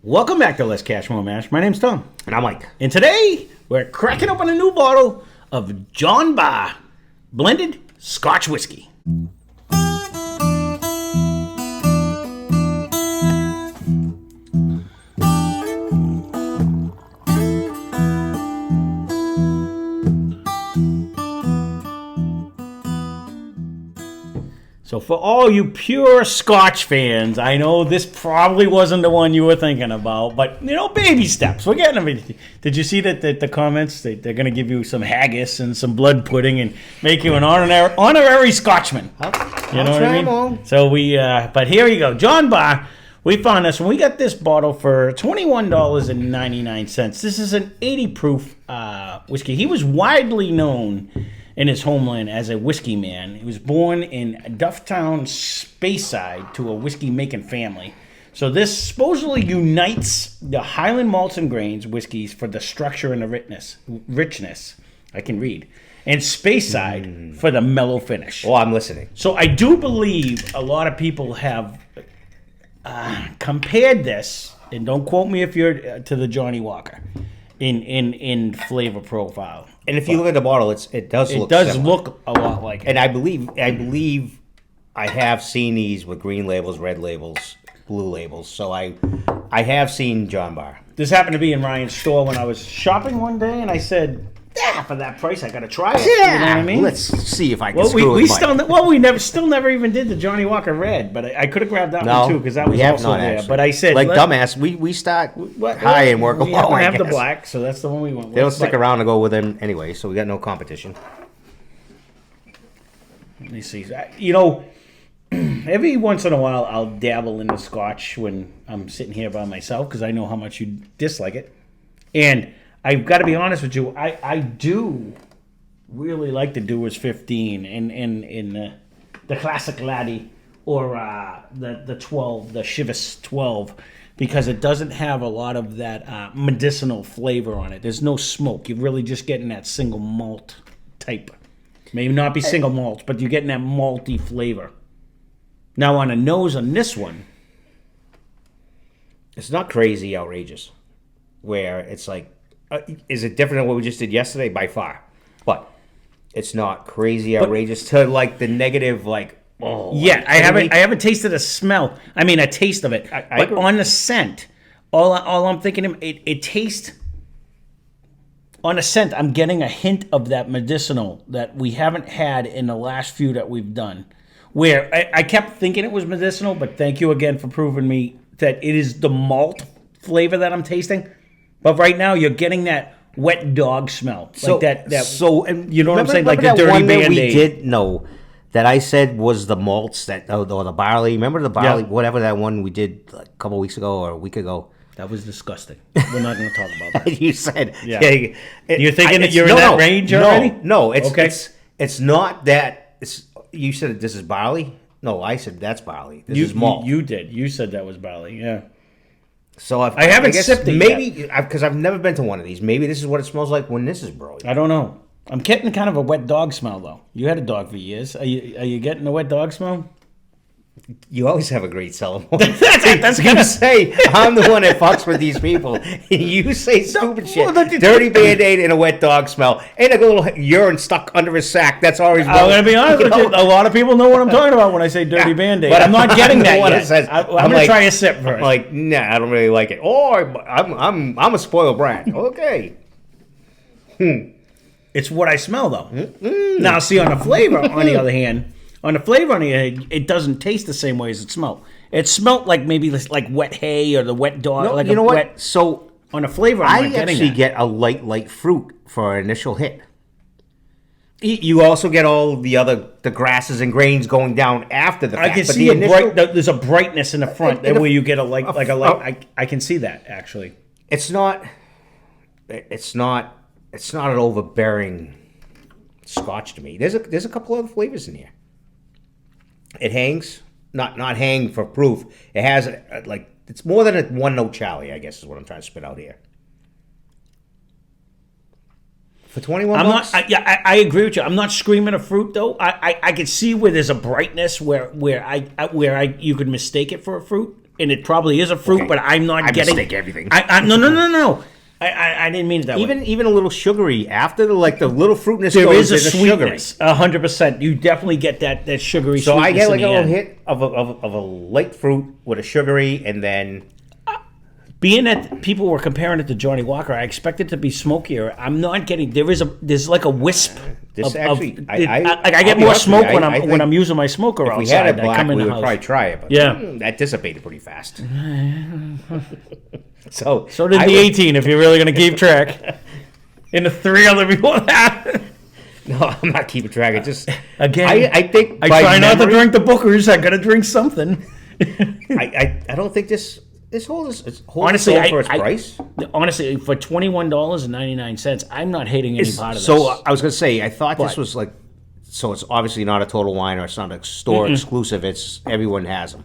Welcome back to Lesscashmoremash. My name's Tom. And I'm Mike. And today, we're cracking open a new bottle of Barr Blended Scotch Whiskey. So for all you pure Scotch fans, I know this probably wasn't the one you were thinking about, but, baby steps. We're getting them. Did you see that the comments? They're going to give you some haggis and some blood pudding and make you an honorary Scotchman. You know what I mean? So but here you go. Barr, we found this one. We got this bottle for $21.99. This is an 80 proof whiskey. He was widely known in his homeland as a whiskey man. He was born in Dufftown, Speyside, to a whiskey-making family. So this supposedly unites the Highland malts and grains whiskeys for the structure and the richness. I can read. And Speyside for the mellow finish. Oh, I'm listening. So I do believe a lot of people have compared this, and don't quote me if you're to the Johnny Walker, in flavor profile. And if you look at the bottle, it does look a lot like it. And I believe I have seen these with green labels, red labels, blue labels. So I have seen Barr. This happened to be in Ryan's store when I was shopping one day, and I said, for that price, I got to try it. Yeah, you know what I mean? Let's see if I can screw it. We never even did the Johnny Walker Red, but I could have grabbed that one too because that was also there. Actually. But I said, dumbass, we start high and work low. We I have guess. the black, so that's the one we went with. They don't stick around to go with them anyway, so we got no competition. Let me see. Every once in a while, I'll dabble in the Scotch when I'm sitting here by myself because I know how much you dislike it, and I've got to be honest with you. I do really like the Dewar's 15 in the Classic Laddie or the 12, the Chivas 12, because it doesn't have a lot of that medicinal flavor on it. There's no smoke. You're really just getting that single malt type. Maybe not be single malt, but you're getting that malty flavor. Now on a nose on this one, it's not crazy outrageous, where it's like, is it different than what we just did yesterday? By far. But it's not crazy outrageous to like the negative, like, oh. Yeah, I haven't tasted a smell. I mean, a taste of it. But on the scent, all I'm thinking, it tastes, on a scent, I'm getting a hint of that medicinal that we haven't had in the last few that we've done. Where I kept thinking it was medicinal, but thank you again for proving me that it is the malt flavor that I'm tasting. But right now, you're getting that wet dog smell. So, like that. So, you know what I'm saying? Like the that dirty one Band-Aid. That we did know that I said was the malts, or the barley. Remember the barley, whatever that one we did like a couple weeks ago or a week ago? That was disgusting. We're not going to talk about that. You said. Yeah. You're thinking that you're in that range already? No, it's okay. It's not that. You said this is barley? No, I said that's barley. This is malt. You did. You said that was barley, yeah. So I haven't sipped it maybe because I've never been to one of these. Maybe this is what it smells like when this is brewed. I don't know. I'm getting kind of a wet dog smell though. You had a dog for years. Are you getting a wet dog smell? You always have a great selling point. That's gonna say I'm the one that fucks with these people. You say stupid shit. Dirty Band-Aid and a wet dog smell. Ain't a little urine stuck under his sack. That's always. I'm gonna be honest with you. A lot of people know what I'm talking about when I say dirty Band-Aid. But I'm not getting that yet. I'm gonna try a sip first. I'm like, nah, I don't really like it. Oh, I'm a spoiled brat. Okay. It's what I smell though. Now, see, on the flavor, on the other hand. It doesn't taste the same way as it smelled. It smelled like maybe like wet hay or the wet dog. No, like you know what? So on the flavor, I actually get a light fruit for an initial hit. You also get all the grasses and grains going down after the fact. I can see there's a brightness in the front where you get a light. I can see that actually. It's not an overbearing Scotch to me. There's a couple other flavors in here. It hangs, not hang for proof. It has it's more than a one note Charlie, I guess is what I'm trying to spit out here. For $21? I agree with you. I'm not screaming a fruit though. I can see where there's a brightness where you could mistake it for a fruit. and it probably is a fruit, Okay. but I'm not I getting mistake everything. No. I didn't mean it that way. Even a little sugary after the little fruitness There goes is a into sugary. sweetness, 100%. You definitely get that sugary. So I sweetness get in like a the little end. hit of a light fruit with a sugary, and then Being that people were comparing it to Johnny Walker, I expect it to be smokier. I'm not getting. There's like a wisp. This of, actually, of, I I get I'll be more honest with smoke you, when I when think I'm using my smoker if we outside. had it I black, come in we the would house. probably try it. But Yeah. that dissipated pretty fast. So did I the would- 18. If you're really going to keep track, and the 3 other before that. No, I'm not keeping track. It just Again, I think I by try not to memory- drink the Bookers. I got to drink something. I don't think this holds Honestly, its own for its price. Honestly, for $21.99, I'm not hating any part of this. So I was gonna say, I thought this But- was like, so it's obviously not a Total Wine or it's not a store exclusive. It's everyone has them.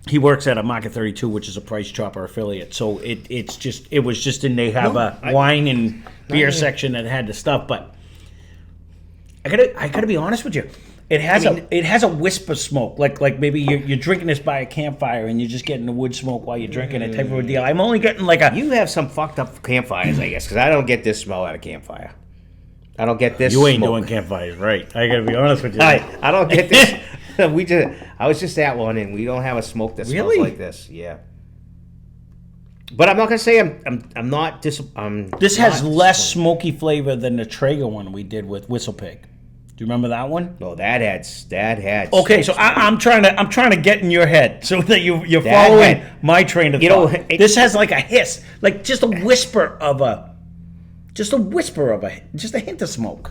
He works at a Market 32, which is a Price Chopper affiliate. So it was just in they have wine and beer section that had the stuff. But I gotta be honest with you. It has a wisp of smoke, like maybe you're drinking this by a campfire and you're just getting the wood smoke while you're drinking it, type of a deal. I'm only getting like a. You have some fucked up campfires, I guess, because I don't get this smell at a campfire. I don't get this. You ain't smoke. doing campfires, right? I gotta be honest with you. I don't get this. I was just at one, and we don't have a smoke that smells Really? like this. Yeah. But I'm not gonna say I'm not This has less smoky flavor than the Traeger one we did with Whistle Pig. Do you remember that one? No, that had. Okay, so I'm trying to get in your head so that you're That following had- my train of You know, thought. This has like a hiss, like just a whisper of just a hint of smoke.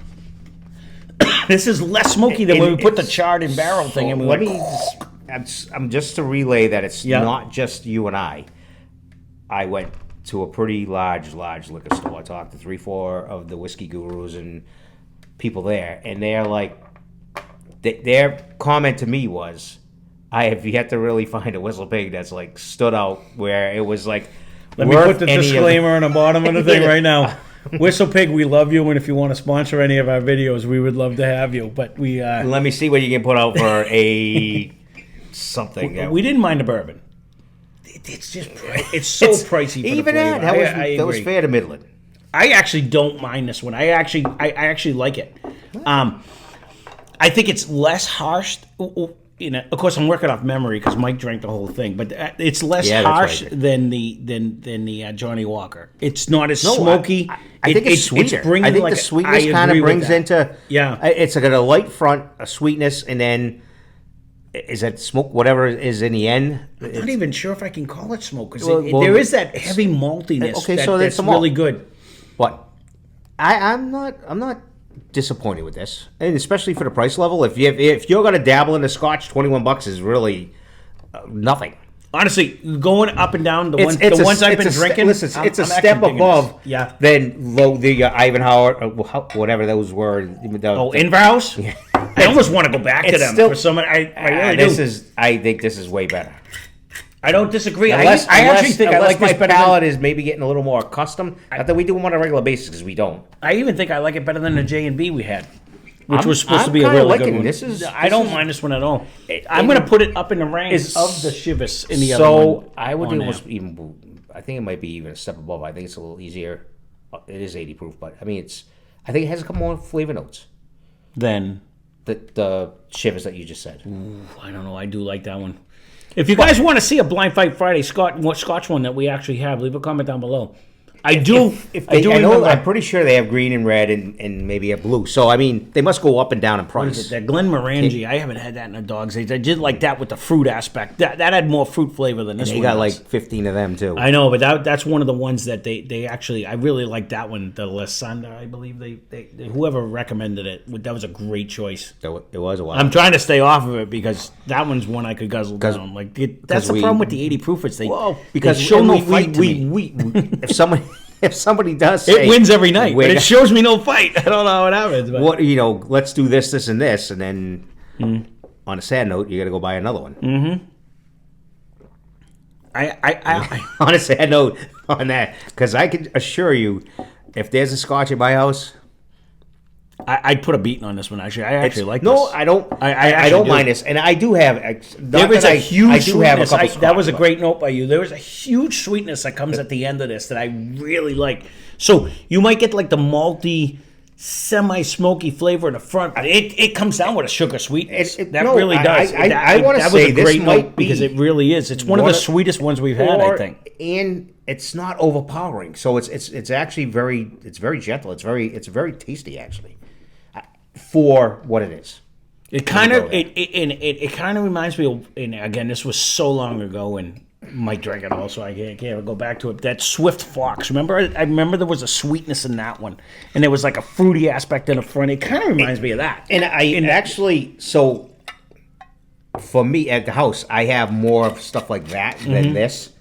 This is less smoky than when we put the charred and barrel thing in. Let me. I'm just to relay that it's Yeah. not just you and I. I went to a pretty large liquor store. I talked to 3-4 of the whiskey gurus and people there, and they're like, their comment to me was, I have yet to really find a Whistle Pig that's like stood out where it was like. Let me put the disclaimer on the bottom of the thing right now. Whistle Pig, we love you, and if you want to sponsor any of our videos, we would love to have you. But we Let me see what you can put out for a something. we didn't mind the bourbon. It's just it's so pricey. For Even the flavor. that was agree. fair to middling. I actually don't mind this one. I actually like it. I think it's less harsh. You know, of course, I'm working off memory because Mike drank the whole thing, but it's less Yeah, that's harsh right. than the Johnny Walker. It's not as smoky. I think it's sweeter. bringing I think like the sweetness I kind agree of with brings that. into Yeah. It's like a light front, a sweetness, and then is that smoke? Whatever is in the end. I'm not even sure if I can call it smoke because Well, there is that heavy maltiness. Okay, so that's that's a malt. really good. What? I'm not disappointed with this, and especially for the price level. If you're gonna dabble in the Scotch, $21 is really nothing. Honestly, going up and down the ones I've been drinking. Listen, it's a I'm step actually digging above. this. Yeah. Than the Ivanhoe, whatever those were. Inverhouse? Yeah. I almost want to go back to It's them still- for someone. I really do. I think this is way better. I don't disagree. Unless, I actually think I like my this better. palate is maybe getting a little more accustomed. Not that we do them on a regular basis, because we don't. I even think I like it better than the J&B we had, which I'm- was supposed to I'm be a kinda really liking good one. this. I don't mind this one at all. I'm going to put it up in the range of the Chivas in the other one. So I would on almost there. even. I think it might be even a step above. I think it's a little easier. It is 80 proof, but I mean I think it has a couple more flavor notes. Then The shivers that you just said. I don't know. I do like that one. If you guys want to see a Blind Fight Friday Scotch one that we actually have, leave a comment down below. I do. I know. remember. I'm pretty sure they have green and red and maybe a blue. So I mean, they must go up and down in What is price. it? That Glenmorangie. I haven't had that in a dog's age. I did like that with the fruit aspect. That had more fruit flavor than this They one. got does. like 15 of them too. I know, but that's one of the ones that they actually. I really like that one. The Lesscashmoremash, I believe they whoever recommended it. That was a great choice. It was a while. I'm trying to stay off of it because that one's one I could guzzle down. Like that's the problem with the 80 proofers. because they show no we, fight to me. we if somebody does say It wins every night, but "Wait, it shows me no fight. I don't know how it happens. But. what let's do this and this, and then on a sad note, you got to go buy another one. I On a sad note, on that, because I can assure you, if there's a Scotch at my house, I'd put a beating on this one. Actually, I actually like this. No, I don't. I actually don't do. mind this, and I do have. There is a huge I do have a sweetness. couple That was a Scotch, great note by you. There was a huge sweetness that comes at the end of this that I really like. So you might get like the malty, semi-smoky flavor in the front, but it comes down with a sugar sweetness. That really does. I want to say this might be because it really is. It's one of the sweetest ones we've had, I think. And it's not overpowering, so it's actually very gentle. It's very tasty actually, for what it is. It kind of reminds me of, and again, this was so long ago, and might drink it also. I can't ever go back to it. That Swift Fox. Remember? I remember there was a sweetness in that one, and there was like a fruity aspect in the front. It kind of reminds me of that. And so for me at the house, I have more of stuff like that than this.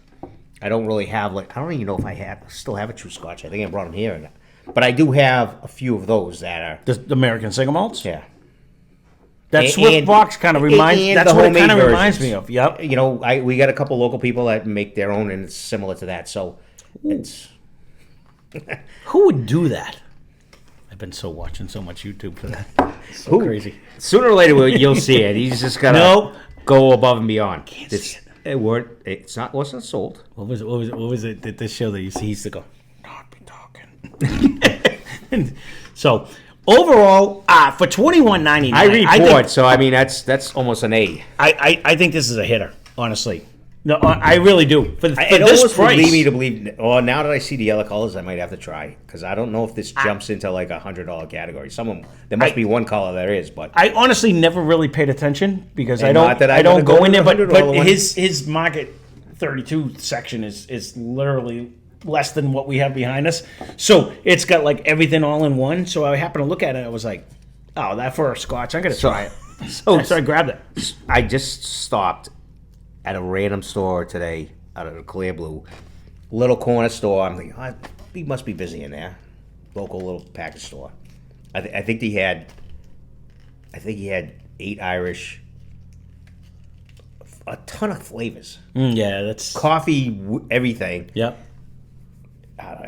I don't really have I don't even know if I still have a true Scotch. I think I brought them here, but I do have a few of those that are the American single malts. Yeah. That Swift Fox kind of reminds. That's what it kind of reminds me of. Yep. You know, we got a couple local people that make their own, and it's similar to that. So it's who would do that? I've been watching so much YouTube for that. So crazy. Sooner or later, you'll see it. He's just gotta go above and beyond. Can't see it. It wasn't sold. What was it? This show that he used to go, not be talking. So. Overall, for $21.99, I read board, so I mean that's almost an A. I think this is a hitter, honestly. No, I really do. For it this almost price, would lead me to believe. Well, now that I see the yellow colors, I might have to try because I don't know if this jumps into like $100 category. There must be one color there is, but I honestly never really paid attention because I not that don't go in there. But one. his market 32 section is literally less than what we have behind us. So it's got like everything all in one. So I happened to look at it. I was like, oh, that for a Scotch, I'm going to try it. So I grabbed it. I just stopped at a random store today out of the Clear Blue. Little corner store. I'm like, oh, he must be busy in there. Local little package store. I think he had 8 Irish, a ton of flavors. Yeah, that's coffee, everything. Yep.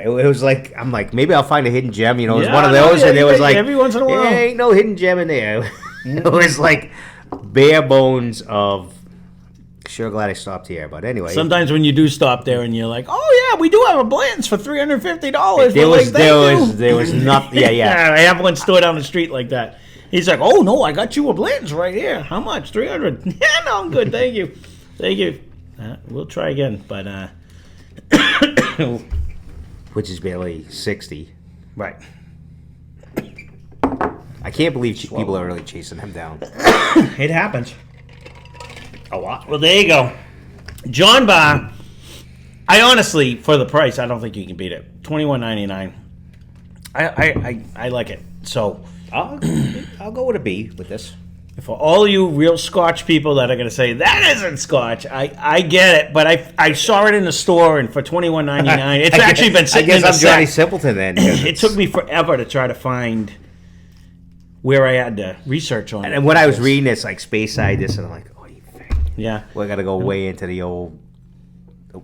It was like, I'm like, maybe I'll find a hidden gem. You know, it was one of those, and there was like, every once in a while, there ain't no hidden gem in there. It was like bare bones of. Sure, glad I stopped here, but anyway. Sometimes when you do stop there, and you're like, oh yeah, we do have a Blanton's for $350. There was nothing. Yeah. I have one store down the street like that. He's like, oh no, I got you a Blanton's right here. How much? $300. Yeah, no, I'm good. Thank you. We'll try again, but which is barely 60. Right. I can't believe people are really chasing him down. It happens. A lot. Well, there you go. John Barr. I honestly, for the price, I don't think you can beat it. $21.99. I like it. So I'll go with a B with this. For all you real Scotch people that are going to say, that isn't Scotch, I get it, but I saw it in the store, and for $21.99, it's actually been sitting in the I guess I'm Johnny set. Simpleton then. It took me forever to try to find where I had to research on it. And when I was reading this, like Space Side, this, and I'm like, oh, you think? Yeah. We got to go way into the old.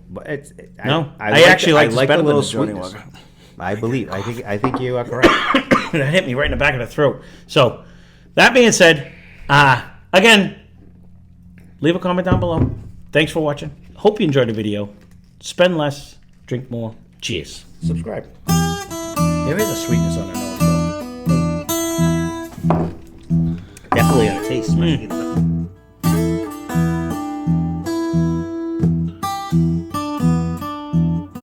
But I actually like this better the little than Johnny sweetness. Walker. I believe. I think you are correct. That hit me right in the back of the throat. So, that being said, again, leave a comment down below. Thanks for watching. Hope you enjoyed the video. Spend less, drink more. Cheers. Subscribe. There is a sweetness on it, though. Definitely on a taste.